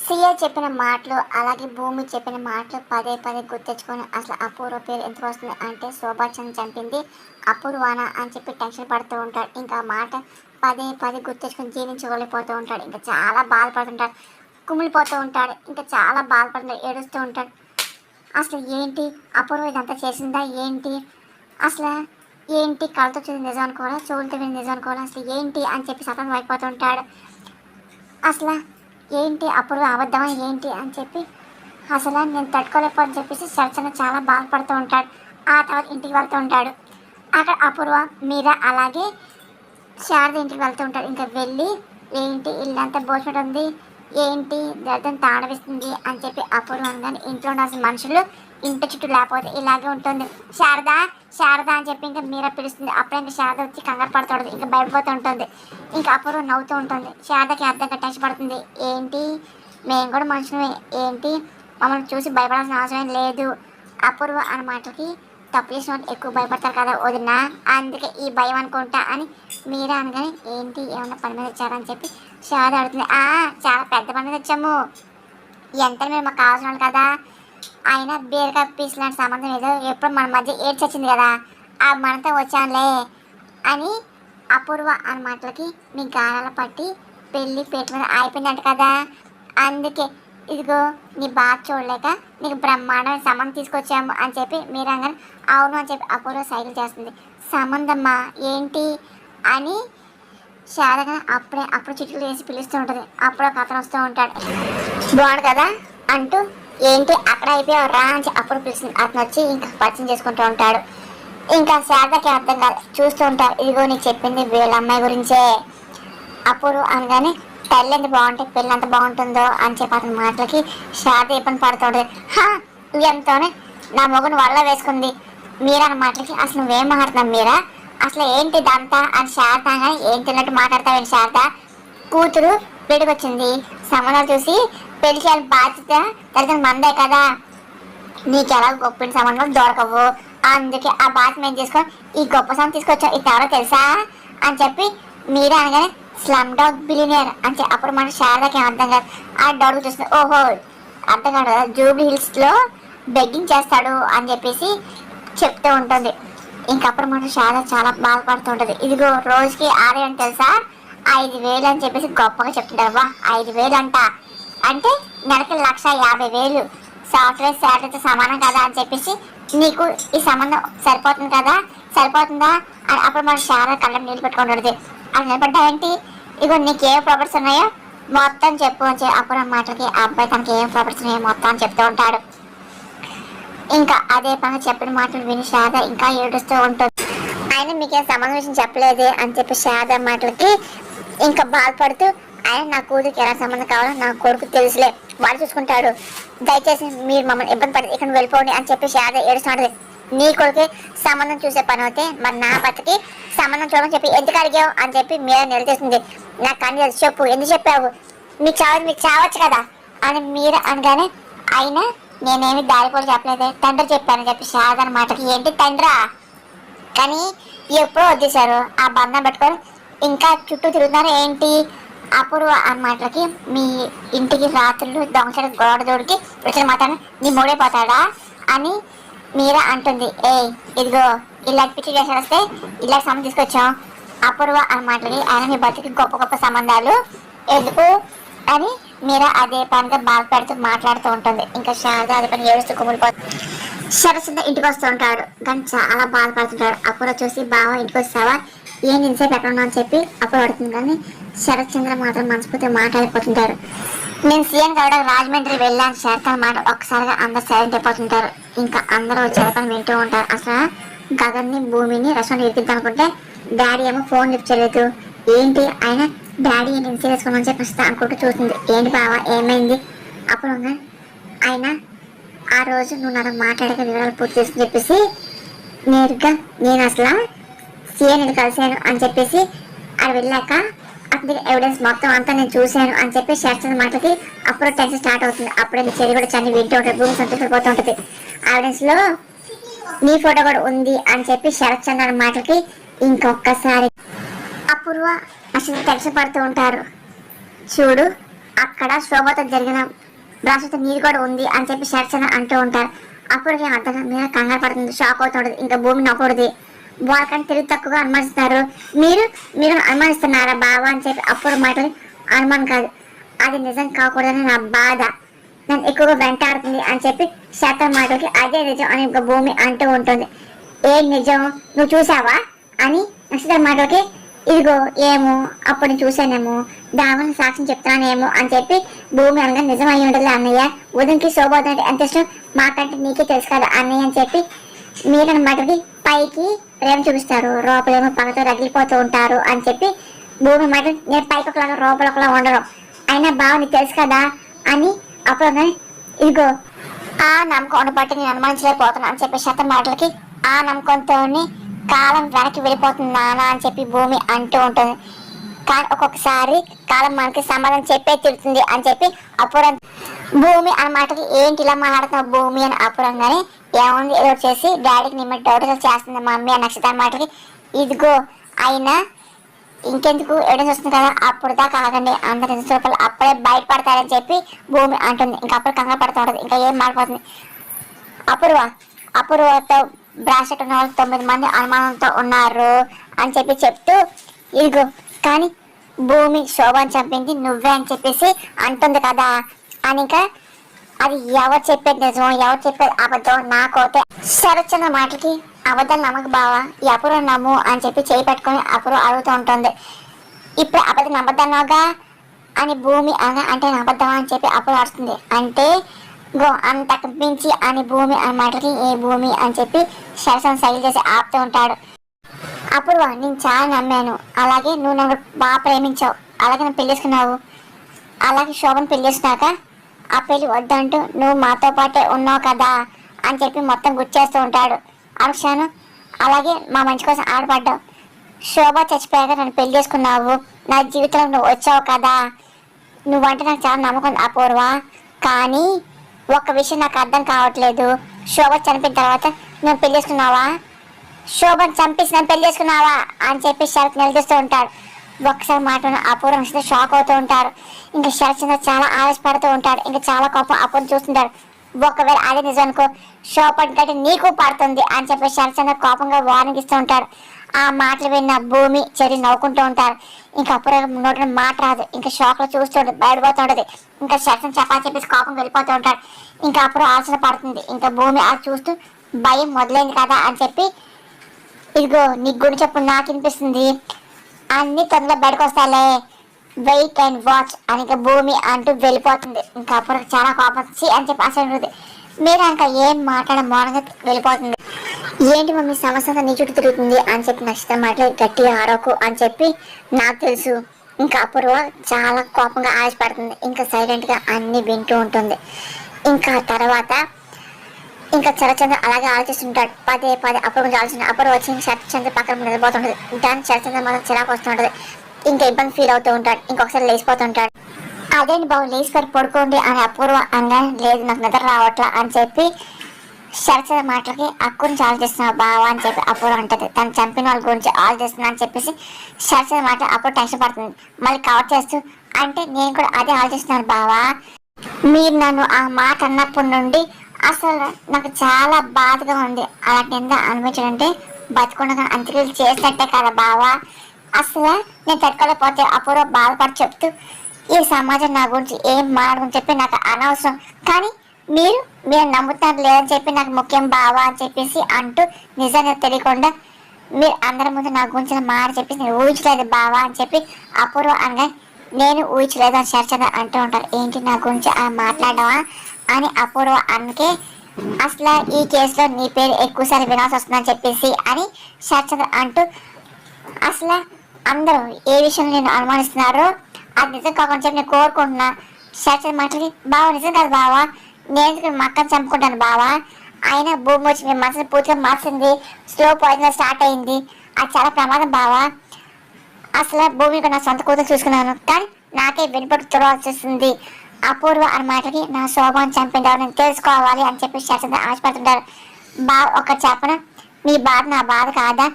CA చెప్పిన మాటలు అలాగే భూమి చెప్పిన మాటలు పదే పదే గుర్తెచ్చుకొని అసలు అపూర్వ పేరు ఎందుకు వస్తుంది అంటే శోభాచంద్ చంపింది అపూర్వానా అని చెప్పి టెన్షన్ పడుతూ ఉంటాడు. ఇంకా ఆ మాట పదే పదే గుర్తెచ్చుకొని జీర్ణించుకోలేకపోతూ ఉంటాడు. ఇంకా చాలా బాధపడుతుంటాడు, కుమిలిపోతూ ఉంటాడు, ఇంకా చాలా బాధపడుతుంటాడు, ఏడుస్తూ ఉంటాడు. అసలు ఏంటి అపూర్వ ఇదంతా చేసిందా ఏంటి, అసలు ఏంటి కళ్ళతో చూసి నిజం అనుకోవాలా, చెవులతో విని నిజం అనుకోవాలా, అసలు ఏంటి అని చెప్పి సతమతం అయిపోతుంటాడు. అసలు ఏంటి అపూర్వ అబద్ధమా ఏంటి అని చెప్పి అసలు నేను తట్టుకోలేకపోని చెప్పేసి చర్చన చాలా బాధపడుతూ ఉంటాడు. ఆ తర్వాత ఇంటికి వెళ్తూ ఉంటాడు. అక్కడ అపూర్వ మీరా అలాగే శారద ఇంటికి వెళ్తూ ఉంటాడు. ఇంకా వెళ్ళి ఏంటి ఇల్లంతా భోజనం ఉంది, ఏంటి దర్దం తాడవిస్తుంది అని చెప్పి అపూర్వ అనగానే ఇంట్లో ఉండాల్సిన మనుషులు ఇంటి చుట్టూ లేకపోతే ఇలాగే ఉంటుంది. శారద శారద అని చెప్పి ఇంకా మీరా పిలుస్తుంది. అప్పుడే ఇంకా శారద వచ్చి కంగారు పడుతుంది, ఇంకా భయపడిపోతూ ఉంటుంది. ఇంకా అపూర్వ నవ్వుతూ ఉంటుంది. శారదకి అర్థం టెన్షన్ పడుతుంది. ఏంటి మేము కూడా మనుషులమే, ఏంటి మమ్మల్ని చూసి భయపడాల్సిన అవసరం లేదు. అపూర్వ అన్న మాటలకి తప్పు చేసిన వాళ్ళు ఎక్కువ భయపడతారు కదా వదినా, అందుకే ఈ భయం అనుకుంటా అని మీరా అనగానే ఏంటి ఏమన్నా పని మీద వచ్చారని చెప్పి శారద అడుగుతుంది. చాలా పెద్ద పని మీద వచ్చాము, ఎంత మేము మాకు కావాల్సిన వాళ్ళు కదా, అయినా బీరకాయ పీస్ లాంటి సంబంధం ఏదో ఎప్పుడు మన మధ్య ఏడ్చొచ్చింది కదా, ఆ మనతో వచ్చానులే అని అపూర్వ అన్న మాటలకి మీ గాయాల పట్టి పెళ్ళి పేట మీద అయిపోయిందంట కదా, అందుకే ఇదిగో నీ బాధ చూడలేక నీకు బ్రహ్మాండమైన సంబంధం తీసుకొచ్చాము అని చెప్పి మీరంగానే అవును అని చెప్పి అపూర్వ సైకిల్ చేస్తుంది. సంబంధమ్మా ఏంటి అని శారదగా అప్పుడు చిట్లు వేసి పిలుస్తూ ఉంటుంది. అప్పుడు ఒక అతను వస్తూ ఉంటాడు. బాగుండు కదా అంటూ ఏంటి అక్కడ అయిపోయావు రా అని అప్పుడు పిలుస్తుంది. అతను వచ్చి ఇంకా పరిచయం చేసుకుంటూ ఉంటాడు. ఇంకా శారదకి అర్థం కాదు, చూస్తూ ఉంటారు. ఇదిగో నీకు చెప్పింది వీళ్ళ అమ్మాయి గురించే. అపూర్వ అనగానే తల్లి ఎంత బాగుంటే పిల్లలు ఎంత బాగుంటుందో అని చెప్పి అతని మాటలకి శారద ఇబ్బంది పడుతుంటుంది. ఎంతోనే నా మొగుని వల్ల వేసుకుంది మీరా అన్న మాటలకి అసలు నువ్వేం మాట్లాడుతున్నావు మీరా, అసలు ఏంటి ఇదంతా అని శారద కానీ ఏం తిన్నట్టు మాట్లాడతావేంటి శారద, కూతురు పెడికొచ్చింది, సంబంధాలు చూసి పెళ్లి చేయాలి బాధ్యత తల్లిదండ్రులు మందే కదా, నీకు ఎలా గొప్ప సంబంధాలు దొరకవు, అందుకే ఆ బాధ్యత మేము తీసుకొని ఈ గొప్ప సంబంధం తీసుకొచ్చాం, ఇది ఎవరో తెలుసా అని చెప్పి మీరే అనగానే స్లమ్ డాగ్ బిలినియర్ అని చెప్పి అప్పుడు మన శారదకి అర్థం కాదు. ఆ డాగ్ చూస్తుంది. ఓహో అర్థం కాదు కదా, జూబ్లీ హిల్స్లో బెగ్గింగ్ చేస్తాడు అని చెప్పేసి చెప్తూ ఉంటుంది. ఇంకప్పుడు మన శారద చాలా బాధపడుతుంటుంది. ఇదిగో రోజుకి ఆదాయం తెలుసా 5,000 అని చెప్పేసి గొప్పగా చెప్తుంటారు. 5,000 అంట అంటే నెలకి 1,50,000, సాఫ్ట్వేర్ శాలరీతో సమానం కదా అని చెప్పేసి నీకు ఈ సంబంధం సరిపోతుందా అని అప్పుడు మన శారద కళ్ళం నీళ్ళు పెట్టుకుంటుంది. అది నిలబడ్డాయంటి, ఇగో నీకు ఏ ప్రాపర్టీస్ ఉన్నాయో మొత్తం చెప్పు అని చెప్పి అప్పుడు మాటలకి ఆ అబ్బాయి తనకి ఏం ప్రాపర్టీస్ ఉన్నాయో మొత్తం అని చెప్తూ ఉంటాడు. ఇంకా అదే పని చెప్పిన మాటలు విని శారద ఇంకా ఏడుస్తూ ఉంటుంది. ఆయన మీకేం సంబంధం విషయం చెప్పలేదే అని చెప్పి శారద మాటలకి ఇంకా బాధపడుతూ ఆయన నా కూతురికి ఎలా సంబంధం కావాలో నా కొడుకు తెలుసులే, వాడు చూసుకుంటాడు, దయచేసి మీరు మమ్మల్ని ఇబ్బంది పడి ఇక్కడ వెళ్ళిపోండి అని చెప్పి శారద ఏడుస్తుంది. నీ కొడుకు సంబంధం చూసే పని అయితే మరి నా భర్తకి సంబంధం చూడమని చెప్పి ఎందుకు అడిగావు అని చెప్పి మీరే నిలదీస్తుంది. నాకు కానీ చెప్పు ఎందుకు చెప్పావు, మీకు చావచ్చు కదా అని మీరు అనగానే అయినా నేనేమి దారి కూడా చెప్పలేదే, తండ్రి చెప్పానని చెప్పి శారద మాటకి ఏంటి తండ్రా కానీ ఎప్పుడో వద్దేశారు ఆ బంధం పెట్టుకొని ఇంకా చుట్టూ తిరుగుతున్నారు ఏంటి. అపూర్వ ఆ మాటలకి మీ ఇంటికి రాత్రులు దొంగచాడు గోడ దూడికి వచ్చిన మాట్లాడి నీ మూడైపోతాడా అని మీరా అంటుంది. ఇదిగో ఇలాంటి పిచ్చి చేసి వస్తే ఇలాంటి సంబంధం తీసుకొచ్చాం. అపూర్వ ఆ మాటలకి ఆయన మీ బతికి గొప్ప గొప్ప సంబంధాలు ఎందుకు అని మీరా అదే పనిగా బాధపడుతూ మాట్లాడుతూ ఉంటుంది. ఇంకా శారద అదే పని ఏడుస్తూ కుమిలిపోతుంది. శరత్చంద్ర ఇంటికి వస్తూ ఉంటాడు కానీ చాలా బాధపడుతుంటాడు. అపూర్వ చూసి బావ ఇంటికి వస్తావా ఏం ఇంతసేపు ఎక్కడ ఉన్నా అని చెప్పి అప్పుడు పడుతుంది. కానీ శరత్చంద్ర మాత్రం మనస్ఫూర్తిగా మాట్లాడిపోతుంటారు. నేను సీఎం కావడానికి రాజమండ్రి వెళ్ళాను శరత్ మాట ఒక్కసారిగా అందరు సైలెంట్ అయిపోతుంటారు. ఇంకా అందరూ చెప్పని వింటూ ఉంటారు. అసలు గగన్ని భూమిని రసం ఇరికిద్దాం అనుకుంటే డాడీ ఏమో ఫోన్ లిఫ్ట్ చేయలేదు, ఏంటి ఆయన డాడీ ఏంటి ఇన్సీ వేసుకోమని చెప్పి వస్తా అనుకుంటూ చూస్తుంది. ఏంటి బావా ఏమైంది అప్పుడు ఆయన ఆ రోజు నువ్వు నాకు మాట్లాడక వివరాలు పూర్తి చేసుకుని చెప్పేసి నేరుగా నేను అసలు సీఎని కలిశాను అని చెప్పేసి అది వెళ్ళాక అతనికి ఎవిడెన్స్ మొత్తం అంతా నేను చూశాను అని చెప్పి శరత్చంద్ర మాటలకి అప్పుడు టెన్షన్ స్టార్ట్ అవుతుంది. అప్పుడే నీ చెల్లి కూడా చన్ని వింటూ ఉంటుంది, భూమి సంతోషపోతూ ఉంటుంది. ఎవిడెన్స్ లో నీ ఫోటో కూడా ఉంది అని చెప్పి శరత్చంద్ర మాటలకి ఇంకొకసారి అపూర్వ అసలు టెన్షన్ పడుతూ ఉంటారు. చూడు అక్కడ శోభతో జరిగిన రాష్ట్రతో నీది కూడా ఉంది అని చెప్పి శరచంద్ర అంటూ ఉంటారు. అప్పుడు అర్థం మీద కంగారు పడుతుంది, షాక్ అవుతుంటది. ఇంకా భూమి నవ్వకూడదు, వాళ్ళకంటే తెలివి తక్కువగా అనుమానిస్తున్నారు, మీరు మీరు అనుమానిస్తున్నారా బావా అని చెప్పి అప్పుడు మాటలు అనుమానం కాదు, అది నిజం కాకూడదని నా బాధ, నన్ను ఎక్కువగా వెంటాడుతుంది అని చెప్పి శాతం మాటలకి అదే నిజం అని ఇంకా భూమి అంటూ ఉంటుంది. ఏం నిజం, నువ్వు చూసావా అని నక్షత్ర మాటలకి ఇదిగో ఏమో అప్పుడు నేను చూశానేమో దాని సాక్ష్యం చెప్తానేమో అని చెప్పి భూమి అనగా నిజం అయ్యి ఉండదు అన్నయ్య, ఉదయంకి శోభోదంటే ఎంత ఇష్టం మాకంటే నీకే తెలుసు కదా అన్నయ్య అని చెప్పి మీరన్న మాటకి పైకి ప్రేమ చూపిస్తారు, లోపలేమో పగతో రగిలిపోతూ ఉంటారు అని చెప్పి భూమి మాట నేను పైకి ఒకలాగా లోపల ఒకలా ఉండడం అయినా బావ నీకు తెలుసు కదా అని అప్పుడు ఇదిగో ఆ నమ్మకం ఉండబట్టి నేను అనుమానించలేకపోతున్నాను అని చెప్పి శతం మాటలకి ఆ నమ్మకంతో కాలం వెనక్కి వెళ్ళిపోతుంది నాన్న అని చెప్పి భూమి అంటూ ఉంటుంది. కానీ ఒక్కొక్కసారి కాలం మనకి సమాధానం చెప్పే తిడుతుంది అని చెప్పి అపురం భూమి అన్న మాటకి ఏంటి ఇలా మాట్లాడుతున్న భూమి అని అపురంగానే ఏముంది ఏదో చేసి డాడీకి నీ మీద డౌట్ చేస్తుంది మా మమ్మీ అని నక్షత్ర మాటకి ఇదిగో అయినా ఇంకెందుకు ఎవిడెన్స్ వస్తుంది కదా అప్పుడు దాకా ఆగండి అందరి రూపాయలు అప్పుడే బయటపడతారని చెప్పి భూమి అంటుంది. ఇంకా అప్పుడు కంగారు పడుతూ ఉంటుంది, ఇంకా ఏం మారిపోతుంది. అపూర్వతో బ్రాసెట్ ఉన్న వాళ్ళు 9 మంది అనుమానంతో ఉన్నారు అని చెప్పి చెప్తూ ఇదిగో కానీ భూమి శోభని చంపింది నువ్వే అని చెప్పేసి అంటుంది కదా అని ఇంకా అది ఎవరు చెప్పేది నిజం ఎవరు చెప్పేది అబద్ధం నాకైతే శరత్చంద్ర మాటలకి అబద్ధాలు నమ్మక బావా ఈ అపూర్వ నమ్ము అని చెప్పి చేయి పెట్టుకొని అపూర్వ అడుగుతూ ఉంటుంది. ఇప్పుడు అబద్ధం నమ్మద్దన్నావుగా అని భూమి అనగా అంటే అబద్ధమా అని చెప్పి అపూర్వ అడుస్తుంది. అంటే గో అంతకు మించి అని భూమి అన్న మాటలకి ఏ భూమి అని చెప్పి శరత్చంద్ర సైకిల్ చేసి ఆపుతూ ఉంటాడు. అపూర్వ నేను చాలా నమ్మాను, అలాగే నువ్వు నన్ను బాగా ప్రేమించావు, అలాగే నన్ను పెళ్లి చేసుకున్నావు, అలాగే శోభను పెళ్లి చేసుకున్నాక ఆ పెళ్లి వద్దంటూ నువ్వు మాతో పాటే ఉన్నావు కదా అని చెప్పి మొత్తం గుర్చేస్తూ ఉంటాడు. అనుక్షాను అలాగే మా మంచి కోసం ఆడపడ్డావు, శోభ చచ్చిపోయాక నన్ను పెళ్లి చేసుకున్నావు, నా జీవితంలో నువ్వు వచ్చావు కదా, నువ్వంటే నాకు చాలా నమ్మకం అపూర్వ, కానీ ఒక్క విషయం నాకు అర్థం కావట్లేదు, శోభ చనిపోయిన తర్వాత నువ్వు పెళ్లి చేసుకున్నావా, శోభను చంపేసి నన్ను పెళ్లి చేసుకున్నావా అని చెప్పి శరత్ నిలదీస్తూ ఉంటాడు. ఒక్కసారి మాట అపూర్వ నక్షత్ర షాక్ అవుతూ ఉంటారు. ఇంకా శరత్చంద్ర చాలా ఆవేశపడుతూ ఉంటాడు, ఇంకా చాలా కోపం అపూర్వ చూస్తుంటాడు. ఒకవేళ అదే నిజం అనుకో శోభన్ కంటే నీకు పడుతుంది అని చెప్పి శరత్చంద్ర కోపంగా వార్నింగ్ ఇస్తూ ఉంటారు. ఆ మాటలు విన్న భూమి చెడి నవ్వుకుంటూ ఉంటారు. ఇంకా అపూర్వ నోటిని మాట రాదు, ఇంకా షాక్ లో చూస్తూ ఉంటుంది, బయటపోతుంటది. ఇంకా శరత్చంద్ర చెప్పాలని చెప్పేసి కోపం వెళ్ళిపోతూ ఉంటాడు. ఇంకా అపూర్వ ఆలోచన పడుతుంది. ఇంకా భూమి అది చూస్తూ భయం మొదలైంది కదా అని చెప్పి ఇదిగో నీ గుడి చెప్పు నాకు వినిపిస్తుంది, అన్ని తొందరగా బయటకు వస్తాలే, వెయిట్ అండ్ వాచ్ అని ఇంకా భూమి అంటూ వెళ్ళిపోతుంది. ఇంకా అప్పుడు చాలా కోపం వచ్చి అని చెప్పి అసలు మీరు ఇంకా ఏం మాట్లాడ మౌనంగా వెళ్ళిపోతుంది. ఏంటి మమ్మీ సమస్య నీ చుట్టూ తిరుగుతుంది అని చెప్పి నక్షత్రం మాటలు గట్టిగా ఆరోకు అని చెప్పి నాకు తెలుసు. ఇంకా అపూర్వ చాలా కోపంగా ఆశపడుతుంది, ఇంకా సైలెంట్గా అన్ని వింటూ ఉంటుంది. ఇంకా తర్వాత ఇంకా శరత్చంద్ర అలాగే ఆలోచిస్తుంటాడు, పదే అప్పుడు కొంచెం ఆలోచన అప్పుడు వచ్చి శరత్చంద్ర పక్కన నిలబోతుంటది. దాని శరత్చంద్ర మాత్రం చిరాకు వస్తుంటది, ఇంకా ఇబ్బంది ఫీల్ అవుతూ ఉంటాడు. ఇంకొకసారి లేచిపోతుంటాడు. అదేంటి బాబు లేచిపోయి పడుకోండి అని అపూర్వ అన్నా, లేదు నాకు నిద్ర రావట్లా అని చెప్పి శరత్చంద్ర మాటలకి గురించి ఆలోచిస్తున్నావు బావా అని చెప్పి అపూర్వ అంటది. తను చంపిన వాళ్ళ గురించి ఆలోచిస్తున్నా అని చెప్పేసి శరత్చంద్ర మాటలు అప్పుడు టెన్షన్ పడుతుంది. మళ్ళీ కవర్ చేస్తూ అంటే నేను కూడా అదే ఆలోచిస్తున్నాను బావా, మీరు నన్ను ఆ మాట అన్నప్పటి నుండి అసలు నాకు చాలా బాధగా ఉంది, అలాంటి ఎంత అనిపించాలంటే బతుకుండగా అంత్యక్రియలు చేసినట్టే కదా బావా, అసలు నేను తట్టుకోలేకపోతే అపూర్వ బాధపడి చెప్తూ ఈ సమాజం నా గురించి ఏం మాట్లాడని చెప్పి నాకు అనవసరం, కానీ మీరు నమ్ముతారు లేదని చెప్పి నాకు ముఖ్యం బావా అని చెప్పేసి అంటూ నిజంగా తెలియకుండా మీరు అందరి ముందు నా గురించి మాట చెప్పేసి నేను ఊహించలేదు బావా అని చెప్పి అపూర్వ అనగా నేను ఊహించలేదు అని శరత్చంద్ర అంటూ ఉంటారు. ఏంటి నా గురించి మాట్లాడవా అని అపూర్వ అందుకే అసలు ఈ కేసులో నీ పేరు ఎక్కువసారి వినాల్సి వస్తుందని చెప్పేసి అని శరత్చంద్ర అంటూ అసలు అందరూ ఏ విషయం నేను అనుమానిస్తున్నారో అది నిజం కాకుండా చెప్పి నేను కోరుకుంటున్నా. శరత్చంద్ర మాటలకి బావా నిజం కాదు బావా, నేను మా అక్కని చంపుకుంటాను బావా, అయినా భూమి వచ్చి మీ మనసుని పూర్తిగా మార్చింది, స్లో పాయిజన్ స్టార్ట్ అయింది, అది చాలా ప్రమాదం బావా, అసలు భూమికి నా సొంత కూతురు చూసుకున్నాను కానీ నాకే వెనుపడి చూడవలసి వస్తుంది, అపూర్వ అన్న మాటకి నా శోభను చంపిండారు నేను తెలుసుకోవాలి అని చెప్పి శరత్చంద్ర ఆశపడుతుంటారు. ఒక చెప్పన మీ బాధ నా బాధ కాదా,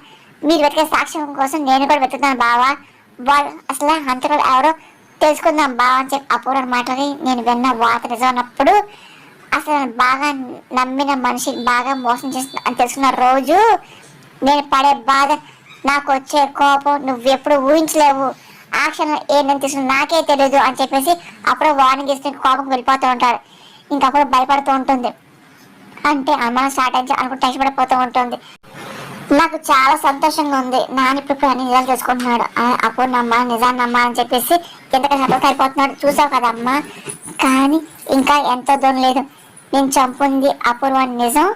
మీరు వెతికే సాక్ష్యం కోసం నేను కూడా వెతుకుతాను బావా, వాళ్ళు అసలు హంతకులు ఎవరో తెలుసుకుందాం బావ అని చెప్పి అపూర్వ మాటలకి నేను విన్న వాత నిజం అన్నప్పుడు అసలు బాగా నమ్మిన మనిషి బాగా మోసం చేస్తుంది అని తెలుసుకున్న రోజు నేను పడే బాధ, నాకు వచ్చే కోపం నువ్వు ఎప్పుడు ఊహించలేవు. ఆ క్షణం ఏంటని తీసుకుని నాకే తెలియదు అని చెప్పేసి అప్పుడు వార్నింగ్ ఇస్తే కోపం వెళ్ళిపోతూ ఉంటాడు. ఇంకప్పుడు భయపడుతూ ఉంటుంది. అంటే అనుమానం స్టార్ట్ అయింది అనుకుంటే టెన్షన్ పడిపోతూ ఉంటుంది. నాకు చాలా సంతోషంగా ఉంది. నాన్న ఇప్పుడు అన్ని నిజాలు తెలుసుకుంటున్నాడు. అప్పుడు నమ్మా నిజాన్ని నమ్మా అని చెప్పేసి ఎంతగా సపోర్ట్ అయిపోతున్నాడు. చూసావు కదా అమ్మా. కానీ ఇంకా ఎంతో దూరం లేదు. నేను చంపుంది అపూర్వాన్ని నిజం.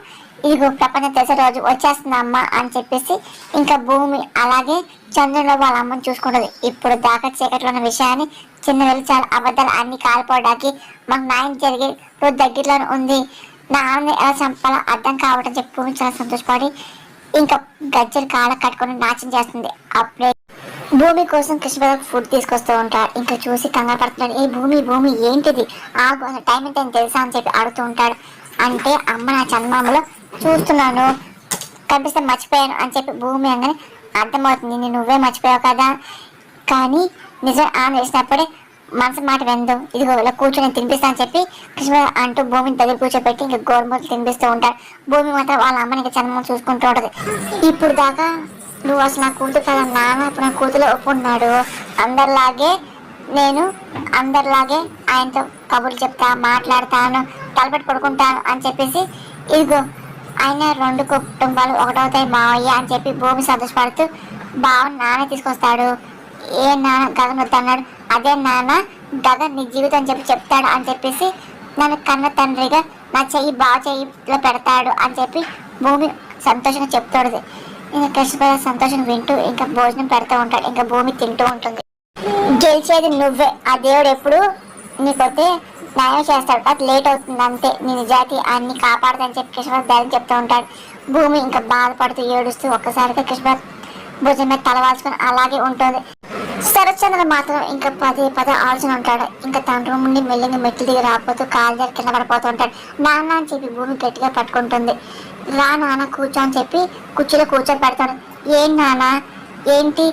ఇదిగో ప్రపంచం తెలిసే రోజు వచ్చేస్తుంది అమ్మ అని చెప్పేసి ఇంకా భూమి అలాగే చంద్రులో వాళ్ళ అమ్మని చూసుకుంటుంది. ఇప్పుడు దాకా చీకట్లో ఉన్న విషయాన్ని చిన్న వెళ్ళి చాలా అబద్ధాలు అన్ని కాలిపోవడానికి మాకు న్యాయం జరిగే రోజు దగ్గరలోనే ఉంది. నా ఆమెను ఎలా చంపాలో అర్థం కావటం చెప్పి భూమి చాలా సంతోషపడి ఇంకా గజ్జలు కాళ్ళ కట్టుకొని నాట్యం చేస్తుంది. అప్పుడే భూమి కోసం కృష్ణ ఫుడ్ తీసుకొస్తూ ఉంటాడు. ఇంకా చూసి కంగారు పడుతున్నాడు. ఏ భూమి భూమి ఏంటిది, ఆగు టైం ఎంత తెలుసా అని చెప్పి అడుగుతూ ఉంటాడు. అంటే అమ్మ నా చందమామలో చూస్తున్నాను కనిపిస్తే మర్చిపోయాను అని చెప్పి భూమి అనగానే అర్థమవుతుంది నేను నువ్వే మర్చిపోయావు కదా. కానీ నిజం ఆమె వేసినప్పుడే మనసు మాట వెందు. ఇదిగో ఇలా కూర్చొని తినిపిస్తా అని చెప్పి కృష్ణ అంటూ భూమిని దగ్గర కూర్చోబెట్టి ఇంకా గోరుముద్దలు తినిపిస్తూ ఉంటాడు. భూమి మాత్రం వాళ్ళ అమ్మని ఇంకా చందమామ చూసుకుంటూ ఉంటుంది. ఇప్పుడు దాకా నువ్వు అసలు నా కూతురు కదా నాన్న ఇప్పుడు నా కూతురు ఒప్పుకున్నాడు. అందరిలాగే ఆయనతో కబుర్లు చెప్తా మాట్లాడతాను తలపెట్టి పడుకుంటాను అని చెప్పేసి ఇదిగో ఆయన 2 కుటుంబాలు ఒకటవుతాయి మావయ్య అని చెప్పి భూమి సంతోషపడుతూ బావ నాన్న తీసుకొస్తాడు. ఏ నాన్న గగన్ వద్దన్నాడు. అదే నాన్న గగన్ నీ జీవితం అని చెప్పి చెప్తాడు అని చెప్పేసి నన్ను కన్న తండ్రిగా నా చెయ్యి బావ చెయ్యిలో పెడతాడు అని చెప్పి భూమి సంతోషంగా చెప్తాడు. ఇంకా కృష్ణ సంతోషం వింటూ ఇంకా భోజనం పెడతా ఉంటాడు. ఇంకా భూమి తింటూ ఉంటుంది. గెలిచేది నువ్వే, ఆ దేవుడు ఎప్పుడు నీకొస్తే న్యాయం చేస్తాడు. అది లేట్ అవుతుంది అంతే, నీ నిజాయితీ అన్ని కాపాడదని చెప్పి కృష్ణ ధైర్యం చెప్తూ ఉంటాడు. భూమి ఇంకా బాధపడుతూ ఏడుస్తూ ఒక్కసారిగా కృష్ణ భుజం మీద తలవాల్చుకొని అలాగే ఉంటుంది. శరత్చంద్ర మాత్రం ఇంకా పదే ఆలోచన ఉంటాడు. ఇంకా తన రూమ్ నుండి మెల్లిగా మెట్లు దిగి రాకపోతూ కాలు దగ్గర కింద పడిపోతూ ఉంటాడు. నాన్న అని చెప్పి భూమి గట్టిగా పట్టుకుంటుంది. రా నాన్న కూర్చో అని చెప్పి కుర్చీలో కూర్చొని పెడతాడు. ఏం నాన్న ఏంటి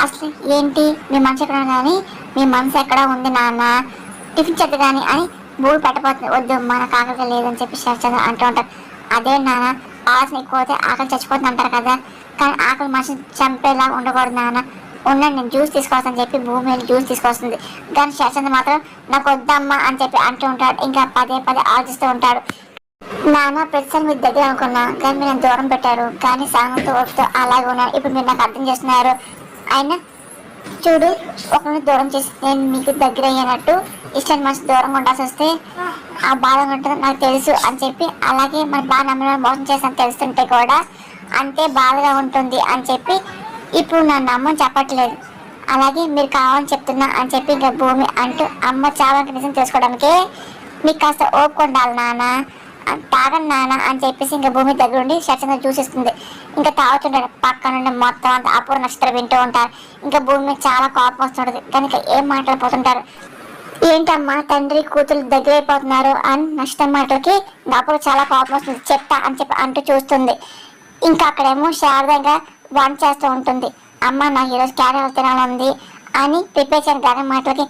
అసలు ఏంటి మీ మనసు ఎక్కడ కానీ మీ మనసు ఎక్కడ ఉంది నాన్న టిఫిన్ చేద్దు కానీ అని భూమి పెట్టబోతుంది. వద్దు మన ఆకలిగా లేదని చెప్పి శరత్చంద్ర అంటూ ఉంటాడు. అదే నాన్న ఆలోచన ఎక్కువైతే ఆకలి చచ్చిపోతుంది అంటారు కదా, కానీ ఆకలి మనిషిని చంపేలా ఉండకూడదు నాన్న. ఉండండి నేను జ్యూస్ తీసుకొస్తాను చెప్పి భూమి వెళ్ళి జ్యూస్ తీసుకొస్తుంది. కానీ శరత్చంద్ర మాత్రం నాకు వద్దమ్మా అని చెప్పి అంటూ ఉంటాడు. ఇంకా పదే ఆలోచిస్తూ ఉంటాడు. నాన్న ప్రతిసారి మీరు దగ్గర అనుకున్నా కానీ మీరు దూరం పెట్టారు. కానీ సాంగంతో ఓపితో అలాగే ఉన్నారు. ఇప్పుడు మీరు నాకు అర్థం చేస్తున్నారు. అయినా చూడు ఒకరిని దూరం చేసి నేను మీకు దగ్గర అయ్యేటట్టు ఇష్టాన్ని మనసు దూరంగా ఉండాల్సి వస్తే ఆ బాధ ఉంటుంది నాకు తెలుసు అని చెప్పి అలాగే మన బాగా నమ్మిన మోసం చేస్తాను తెలుస్తుంటే కూడా అంతే బాధగా ఉంటుంది అని చెప్పి ఇప్పుడు నా నమ్మని చెప్పట్లేదు. అలాగే మీరు కావాలని చెప్తున్నా అని చెప్పి ఇంకా భూమి అంటూ అమ్మ చావానికి నిజం తెలుసుకోవడానికే మీకు కాస్త ఓపుకుండాలి నాన్న తాగండి నాన్న అని చెప్పేసి ఇంకా భూమి దగ్గర ఉండి శరత్చంద్ర చూసిస్తుంది. ఇంకా తాగుతుంటాడు. పక్క నుండి మొత్తం అంతా అపూర్వ నక్షత్రం వింటూ ఉంటారు. ఇంకా భూమి చాలా కోపం వస్తుంటుంది. కానీ ఏం మాట్లాడిపోతుంటారు. ఏంటమ్మా తండ్రి కూతురు దగ్గర అయిపోతున్నారు అని నష్టం మాటలకి అపూర్వ చాలా కోపం వస్తుంది. చెప్తా అని చెప్పి అంటూ చూస్తుంది. ఇంకా అక్కడేమో శారదంగా వంట చేస్తూ ఉంటుంది. అమ్మ నాకు ఈరోజు క్యారెట్ తినాలంది అని ప్రిపేర్ చేయని గగన్ మాటలకి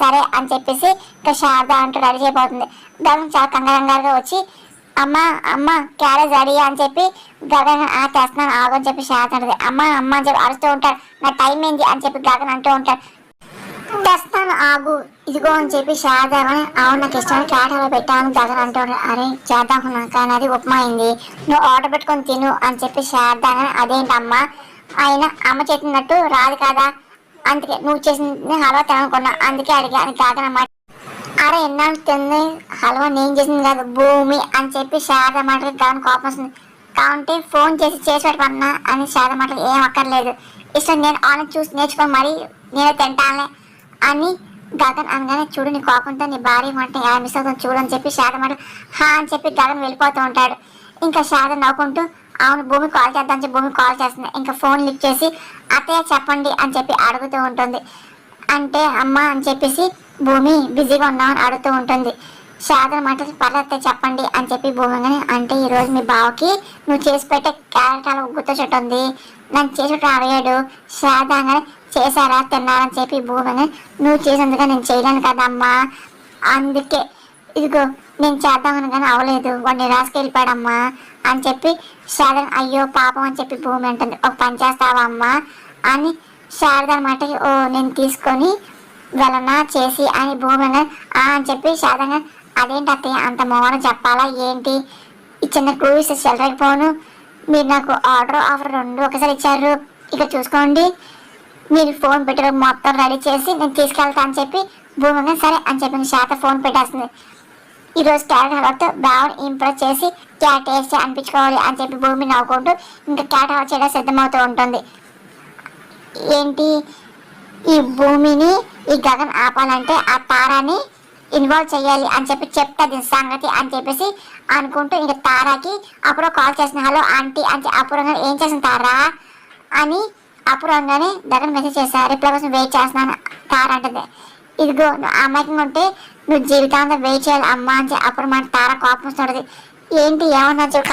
సరే అని చెప్పేసి ఇంకా శారద అంటూ రెడీ చేయబోతుంది. గగన్ చాలా కంగారుగా వచ్చి అమ్మ క్యారేజ్ రెడీ అని చెప్పి గగన్ తెస్తున్నాను ఆగు అని చెప్పి శారద అంటుంది. అమ్మ అని చెప్పి అరుస్తూ ఉంటాడు. నా టైం ఏంది అని చెప్పి గగన్ అంటూ ఉంటాడు. తెస్తాను ఆగు ఇదిగో అని చెప్పి శారద అవును నాకు ఇష్టమైన క్యారెట్లో పెట్టాను గగన్ అంటూ ఉంటాడు. అరే చేద్దాం కానీ అది ఉప్మా అయింది నువ్వు ఆర్డర్ పెట్టుకొని తిను అని చెప్పి శారద అదేంటమ్మా ఆయన అమ్మ చేసినట్టు రాదు కదా అందుకే నువ్వు చేసింది హల్వా తిననుకున్నా అందుకే అడిగా అని కాదనమాట. అరే ఎన్నాళ్ళు తింది హల్వా నేను చేసింది కాదు భూమి అని చెప్పి శారద మాటలకి గగన్ కోపం వస్తుంది. కాబట్టి ఫోన్ చేసి పెట్టమన్నా అని శారద మాటలు ఏం అక్కర్లేదు ఇష్టం నేను ఆన్లైన్ చూసి నేర్చుకొని మరి నేనే తింటానులే అని గగన్ అనగానే చూడు నీ కోపంతో నీ భార్య మాట ఎలా మిస్ అవుతుంది చూడు అని చెప్పి శారద మాట అని చెప్పి గగన్ వెళ్ళిపోతూ ఉంటాడు. ఇంకా శారద నవ్వుకుంటూ అవును భూమి కాల్ చేద్దాం చెప్పి భూమి కాల్ చేస్తుంది. ఇంకా ఫోన్ లిఫ్ట్ చేసి అత్తయ్య చెప్పండి అని చెప్పి అడుగుతూ ఉంటుంది. అంటే అమ్మ అని చెప్పేసి భూమి బిజీగా ఉన్నామని అడుగుతూ ఉంటుంది. శారద మాటలు పర్లేదు చెప్పండి అని చెప్పి భూమి అంటే ఈరోజు మీ బావకి నువ్వు చేసి పెట్టే క్యారెట్ అలా గుర్తొచ్చుంటుంది నన్ను చేసి రావేయడు శారద చేశారా తిన్నారని చెప్పి భూమి నువ్వు చేసేందుకు నేను చేయలేను కదమ్మా, అందుకే ఇదిగో నేను చేద్దామని కానీ అవలేదు, వాడిని రాసుకెళ్ళిపోయాడమ్మా అని చెప్పి శారద అయ్యో పాపం అని చెప్పి భూమి అంటుంది. ఒక పని చేస్తావా అమ్మా అని శారద అనమాట. ఓ నేను తీసుకొని వెళ్ళనా చేసి అని భూమి అని చెప్పి శారద అదేంటి అత్తయ్య అంత మౌనం చెప్పాలా ఏంటి, ఈ చిన్న క్లూ ఇస్తే చెల్లరైపోను, మీరు నాకు ఆఫర్ రెండు ఒకసారి ఇచ్చారు, ఇక్కడ చూసుకోండి, మీరు ఫోన్ పెట్టి మొత్తం రెడీ చేసి నేను తీసుకెళ్తా అని చెప్పి భూమి సరే అని చెప్పి శారద ఫోన్ పెట్టేస్తుంది. ఈరోజు క్యారెట్ హల్వాతో బాగా ఇంప్రెస్ చేసి టేస్ట్ అనిపించుకోవాలి అని చెప్పి భూమి నవ్వుకుంటూ ఇంకా క్యారెట్ హల్వా చేయడం సిద్ధమవుతూ ఉంటుంది. ఏంటి ఈ భూమిని ఈ గగన్ ఆపాలంటే ఆ తారాని ఇన్వాల్వ్ చేయాలి అని చెప్పి చెప్తా దీని సంగతి అని చెప్పేసి అనుకుంటూ ఇంకా తారాకి అప్పుడు కాల్ చేసిన హలో ఆంటీ అని అపూర్వంగా ఏం చేసిన తారా అని అపూర్వంగానే గగన్ మెసేజ్ చేశారు, రిప్లై కోసం వెయిట్ చేస్తున్నాను తారా అంటుంది. ఇదిగో నువ్వు అమ్మాయికి ఉంటే నువ్వు జీవితాంతం వెయిట్ చేయాలి అమ్మ అని అప్పుడు మన తార కోపం వస్తుంటుంది. ఏంటి ఏమన్నా